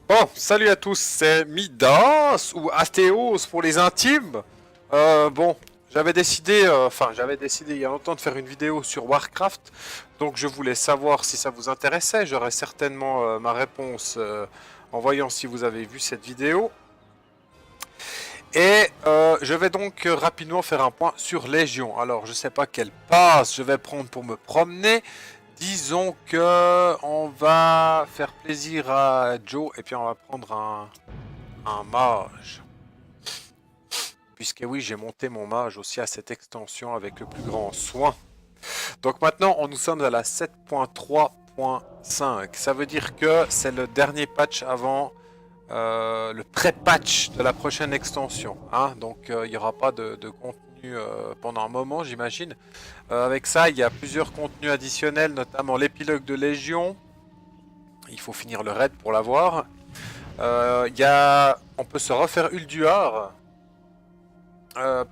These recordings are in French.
Bon, salut à tous, c'est Midas ou Athéos pour les intimes. Bon, j'avais décidé il y a longtemps de faire une vidéo sur Warcraft, donc je voulais savoir si ça vous intéressait. J'aurai certainement ma réponse en voyant si vous avez vu cette vidéo. Et je vais donc rapidement faire un point sur Légion. Alors, je sais pas quel pass je vais prendre pour me promener. Disons que on va faire plaisir à Joe et puis on va prendre un mage. Puisque oui, j'ai monté mon mage aussi à cette extension avec le plus grand soin. Donc maintenant, nous sommes à la 7.3.5. Ça veut dire que c'est le dernier patch avant le pré-patch de la prochaine extension. Hein. Donc il n'y aura pas de contenu pendant un moment, j'imagine. Avec ça, il y a plusieurs contenus additionnels, notamment l'épilogue de Légion. Il faut finir le raid pour l'avoir. On peut se refaire Ulduar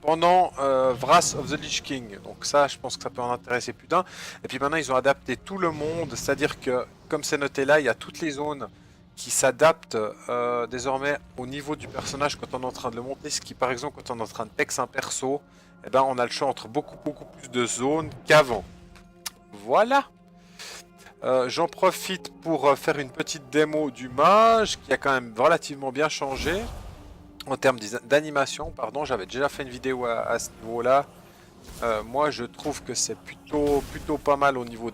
pendant Wrath of the Lich King. Donc ça, je pense que ça peut en intéresser plus d'un. Et puis maintenant, ils ont adapté tout le monde. C'est-à-dire que, comme c'est noté là, il y a toutes les zones qui s'adaptent désormais au niveau du personnage quand on est en train de le monter. Ce qui, par exemple, quand on est en train de tex un perso, eh ben, on a le choix entre beaucoup plus de zones qu'avant. Voilà. J'en profite pour faire une petite démo du mage qui a quand même relativement bien changé en termes d'animation. Pardon, j'avais déjà fait une vidéo à ce niveau-là. Moi, je trouve que c'est plutôt pas mal au niveau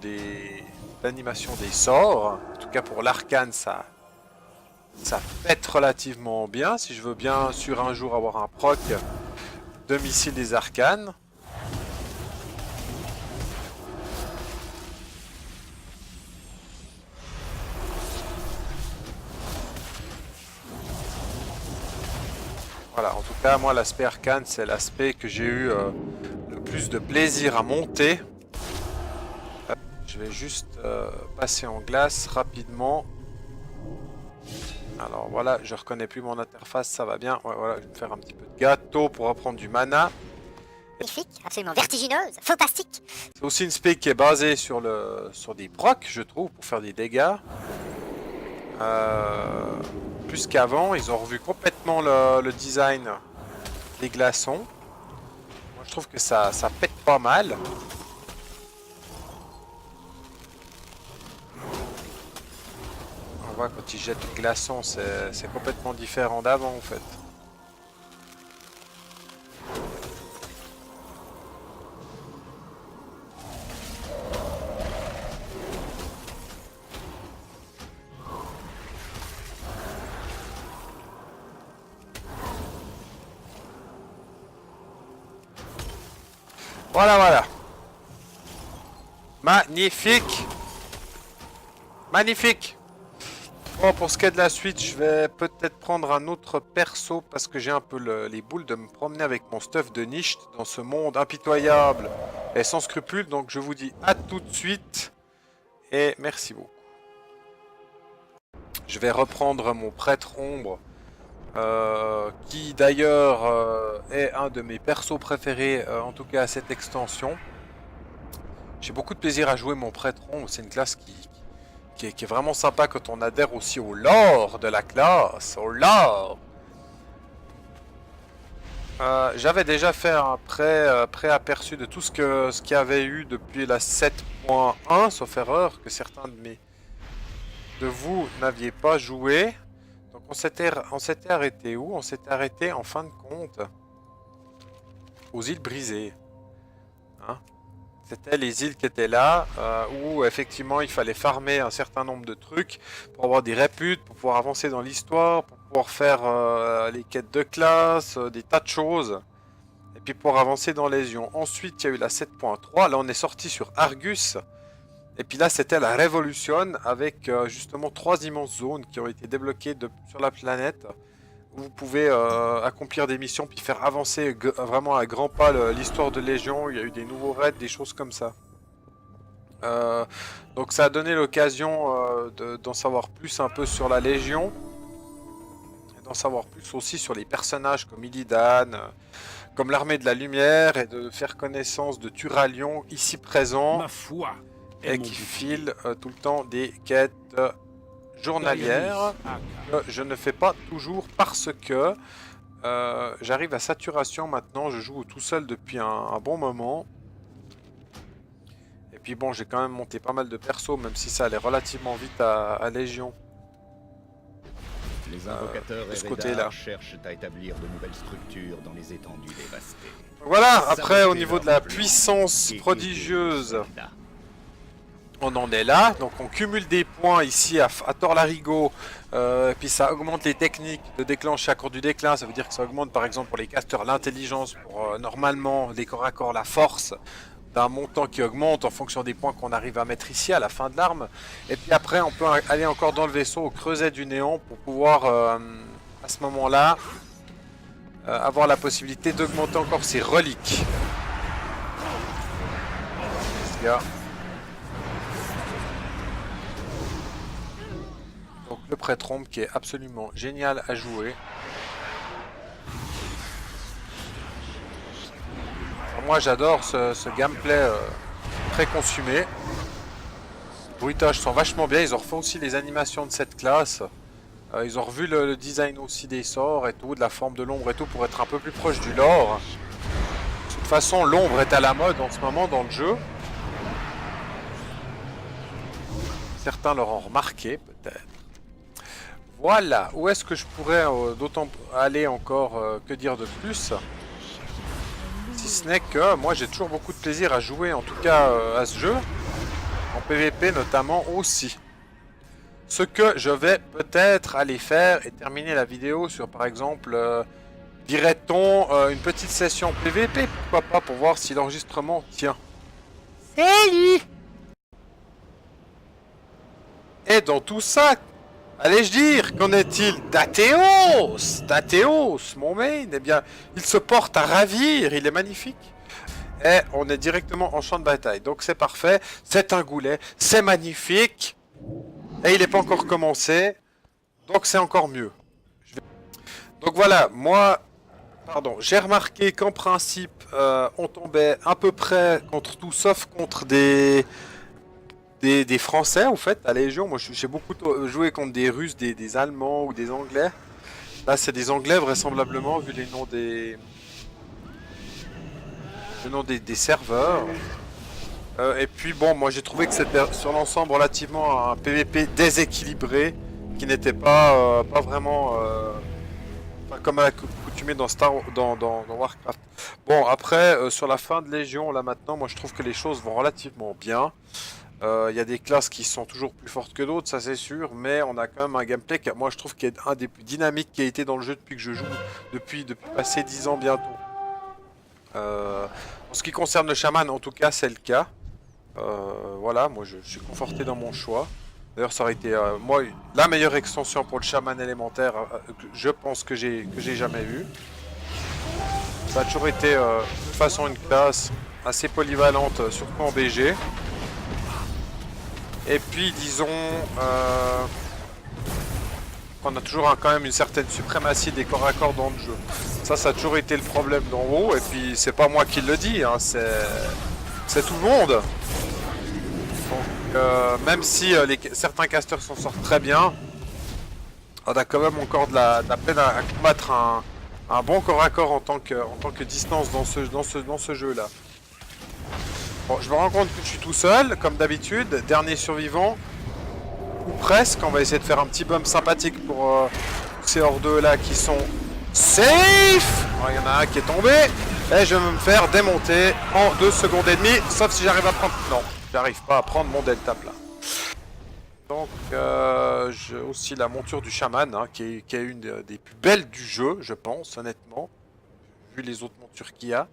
d'animation des sorts. En tout cas, pour l'arcane, ça pète relativement bien. Si je veux bien sûr un jour avoir un proc de missile des arcanes. Voilà, en tout cas, moi, l'aspect arcane, c'est l'aspect que j'ai eu le plus de plaisir à monter. Je vais juste passer en glace rapidement. Alors voilà, je reconnais plus mon interface, ça va bien. Ouais, voilà, je vais me faire un petit peu de gâteau pour reprendre du mana. Magnifique, absolument vertigineuse, fantastique. C'est aussi une spé qui est basée sur des procs, je trouve, pour faire des dégâts. Plus qu'avant, ils ont revu complètement le design des glaçons. Moi, je trouve que ça pète pas mal. On voit quand ils jettent le glaçon, c'est complètement différent d'avant en fait. Voilà. Magnifique. Magnifique. Bon, pour ce qui est de la suite, je vais peut-être prendre un autre perso parce que j'ai un peu les boules de me promener avec mon stuff de niche dans ce monde impitoyable et sans scrupules. Donc je vous dis à tout de suite et merci beaucoup. Je vais reprendre mon prêtre ombre qui d'ailleurs est un de mes persos préférés, en tout cas à cette extension. J'ai beaucoup de plaisir à jouer mon prêtre ombre, c'est une classe qui est vraiment sympa quand on adhère aussi au lore de la classe, au lore. J'avais déjà fait un pré-aperçu de tout ce qu'il y avait eu depuis la 7.1, sauf erreur, que certains de vous n'aviez pas joué. Donc on s'était arrêté où? On s'était arrêté en fin de compte aux îles brisées. Hein, c'était les îles qui étaient là, où effectivement il fallait farmer un certain nombre de trucs pour avoir des réputes, pour pouvoir avancer dans l'histoire, pour pouvoir faire les quêtes de classe, des tas de choses. Et puis pour avancer dans Légion. Ensuite il y a eu la 7.3, là on est sorti sur Argus. Et puis là c'était la Révolution avec justement 3 immenses zones qui ont été débloquées sur la planète. Où vous pouvez accomplir des missions puis faire avancer vraiment à grands pas l'histoire de Légion. Il y a eu des nouveaux raids, des choses comme ça. Donc ça a donné l'occasion d'en savoir plus un peu sur la Légion. Et d'en savoir plus aussi sur les personnages comme Illidan, comme l'Armée de la Lumière. Et de faire connaissance de Turalion ici présent. Ma foi. Et qui file tout le temps des quêtes journalière que je ne fais pas toujours parce que j'arrive à saturation maintenant. Je joue tout seul depuis un bon moment. Et puis bon, j'ai quand même monté pas mal de persos, même si ça allait relativement vite à Légion. Les invocateurs de ce et côté-là. Raidars cherchent à établir de nouvelles structures dans les étendues dévastées. Voilà, après au Saboter niveau de leur la plan, puissance guérir prodigieuse, les soldats. on en est là. Donc on cumule des points ici à Torlarigo, puis ça augmente les techniques de déclenche à court du déclin. Ça veut dire que ça augmente par exemple pour les casters l'intelligence, pour normalement les corps à corps la force, d'un montant qui augmente en fonction des points qu'on arrive à mettre ici à la fin de l'arme. Et puis après on peut aller encore dans le vaisseau au creuset du néant pour pouvoir à ce moment-là avoir la possibilité d'augmenter encore ses reliques. Donc le prêtre-ombre qui est absolument génial à jouer. Alors moi j'adore ce gameplay pré-consumé. Les bruitages sont vachement bien, ils ont refait aussi les animations de cette classe. Ils ont revu le design aussi des sorts et tout, de la forme de l'ombre et tout pour être un peu plus proche du lore. De toute façon l'ombre est à la mode en ce moment dans le jeu. Certains l'auront remarqué peut-être. Voilà, où est-ce que je pourrais d'autant aller encore, que dire de plus? Si ce n'est que moi j'ai toujours beaucoup de plaisir à jouer en tout cas à ce jeu. En PVP notamment aussi. Ce que je vais peut-être aller faire et terminer la vidéo sur par exemple, dirait-on, une petite session PVP, pourquoi pas, pour voir si l'enregistrement tient. Salut! Et dans tout ça, allais-je dire, qu'en est-il d'Athéos? D'Athéos, mon main, eh bien, il se porte à ravir, il est magnifique. Et on est directement en champ de bataille, donc c'est parfait, c'est un goulet, c'est magnifique. Et il n'est pas encore commencé, donc c'est encore mieux. Donc voilà, moi, pardon, j'ai remarqué qu'en principe, on tombait à peu près contre tout, sauf contre des Français, en fait, à la Légion. Moi, j'ai beaucoup joué contre des Russes, des Allemands ou des Anglais. Là, c'est des Anglais, vraisemblablement, vu les noms des serveurs. Et puis bon, moi j'ai trouvé que c'était sur l'ensemble relativement un PVP déséquilibré, qui n'était pas vraiment comme à l'accoutumée dans Warcraft. Bon, après sur la fin de Légion, là maintenant, moi je trouve que les choses vont relativement bien. Il y a des classes qui sont toujours plus fortes que d'autres, ça c'est sûr, mais on a quand même un gameplay qui, moi je trouve, qui est un des plus dynamiques qui a été dans le jeu depuis que je joue, depuis passer 10 ans bientôt. En ce qui concerne le chaman, en tout cas, c'est le cas. Voilà, moi je suis conforté dans mon choix. D'ailleurs, ça aurait été moi la meilleure extension pour le chaman élémentaire, je pense que j'ai jamais vu. Ça a toujours été de toute façon une classe assez polyvalente, surtout en BG. Et puis disons qu'on a toujours quand même une certaine suprématie des corps à corps dans le jeu. Ça a toujours été le problème d'en haut, et puis c'est pas moi qui le dis, hein, c'est tout le monde. Donc même si certains casters s'en sortent très bien, on a quand même encore de la peine à combattre un bon corps à corps en tant que distance dans ce jeu là. Bon, je me rends compte que je suis tout seul, comme d'habitude, dernier survivant, ou presque. On va essayer de faire un petit bump sympathique pour ces hors-deux là qui sont safe. Il y en a un qui est tombé, et je vais me faire démonter en 2 secondes et demie, sauf si j'arrive à prendre... Non, j'arrive pas à prendre mon delta plat. Donc, j'ai aussi la monture du chaman, hein, qui est une des plus belles du jeu, je pense, honnêtement, vu les autres montures qu'il y a.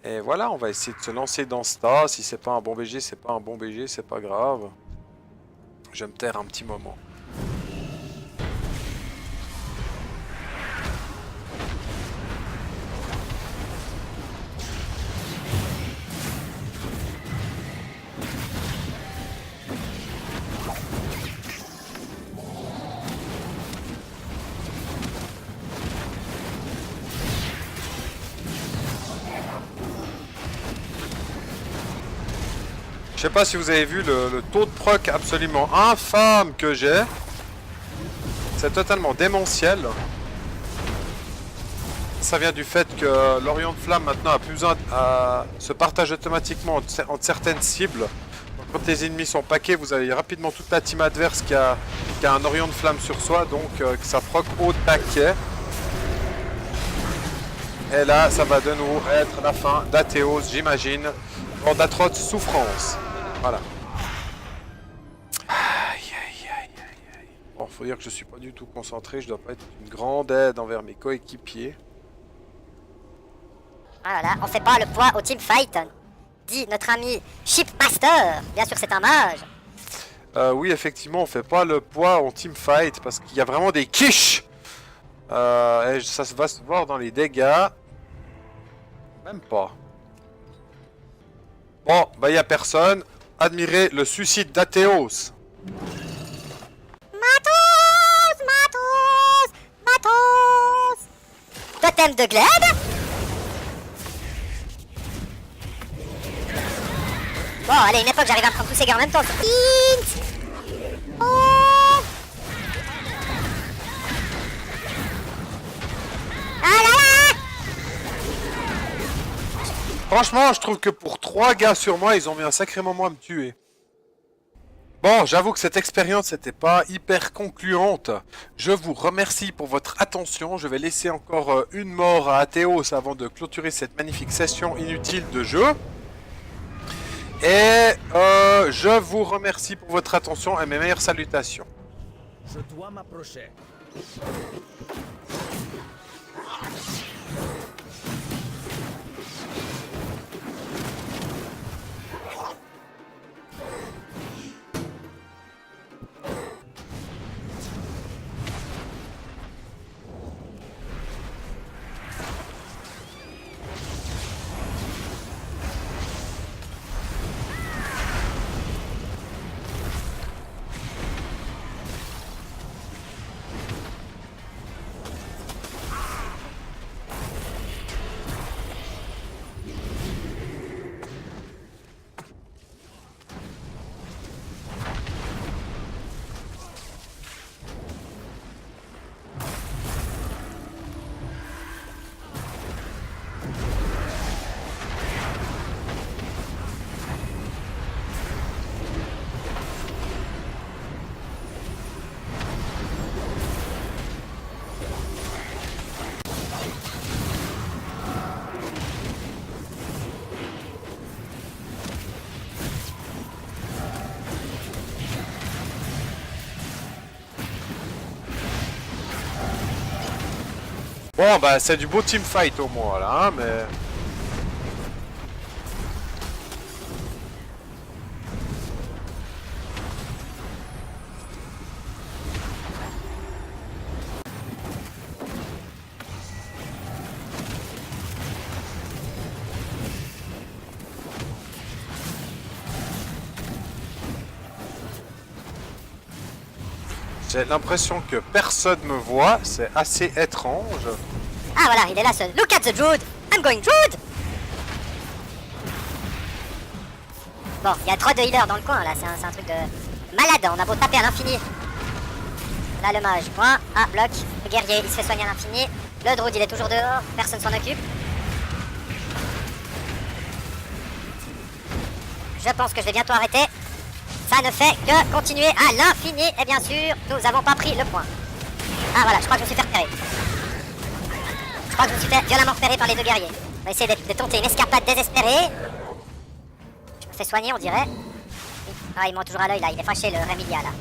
Et voilà, on va essayer de se lancer dans ce tas. Si c'est pas un bon BG, c'est pas un bon BG, c'est pas grave. Je vais me taire un petit moment. sais pas si vous avez vu le taux de proc absolument infâme que j'ai. C'est totalement démentiel. Ça vient du fait que l'Orient de Flamme maintenant a plus besoin se partage automatiquement entre certaines cibles. Donc, quand les ennemis sont paquets, vous avez rapidement toute la team adverse qui a un Orient de Flamme sur soi, donc ça proc au taquet. Et là, ça va de nouveau être la fin d'Athéos, j'imagine, dans d'atroces souffrances. Voilà. Bon, faut dire que je suis pas du tout concentré, je dois pas être une grande aide envers mes coéquipiers. Voilà, on fait pas le poids au teamfight, dit notre ami Shipmaster. Bien sûr, c'est un mage. Oui, effectivement, on fait pas le poids en teamfight parce qu'il y a vraiment des quiches. Et ça va se voir dans les dégâts. Même pas. Bon, bah il y a personne. Admirez le suicide d'Athéos. Matos, Matos, Matos. Totem de Gleb. Bon, allez, une époque, j'arrive à me prendre tous ces gars en même temps. Int. Oh. Ah là là. Franchement, je trouve que pour 3 gars sur moi, ils ont mis un sacré moment à me tuer. Bon, j'avoue que cette expérience n'était pas hyper concluante. Je vous remercie pour votre attention. Je vais laisser encore une mort à Athéos avant de clôturer cette magnifique session inutile de jeu. Et je vous remercie pour votre attention et mes meilleures salutations. Je dois m'approcher. Bon, bah c'est du beau teamfight au moins là, hein, mais... J'ai l'impression que personne me voit, c'est assez étrange. Ah voilà, il est là seul. Look at the Druid. I'm going Druid. Bon, il y a 3 de healers dans le coin là, c'est un truc de malade, on a beau taper à l'infini. Là le mage, point. Ah, bloc. Le guerrier, il se fait soigner à l'infini. Le Druid, il est toujours dehors, personne s'en occupe. Je pense que je vais bientôt arrêter. Ça ne fait que continuer à l'infini. Et bien sûr, nous n'avons pas pris le point. Ah voilà, je crois que je me suis fait repérer. Je crois que je me suis fait violemment repérer par les 2 guerriers. On va essayer de tenter une escapade désespérée. Je me fais soigner, on dirait. Ah, il ment toujours à l'œil là, il est fâché le Remilia là.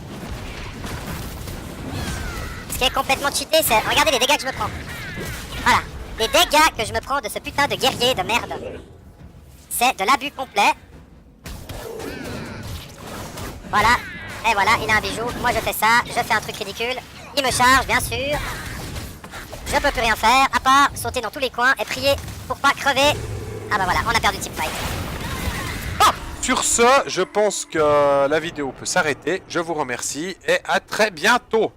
Ce qui est complètement cheaté, c'est... Regardez les dégâts que je me prends. Voilà, les dégâts que je me prends de ce putain de guerrier de merde. C'est de l'abus complet. Voilà, et voilà, il a un bijou, moi je fais ça, je fais un truc ridicule, il me charge bien sûr, je peux plus rien faire, à part sauter dans tous les coins et prier pour pas crever. Ah bah voilà, on a perdu le teamfight. Bon, sur ce, je pense que la vidéo peut s'arrêter, je vous remercie et à très bientôt.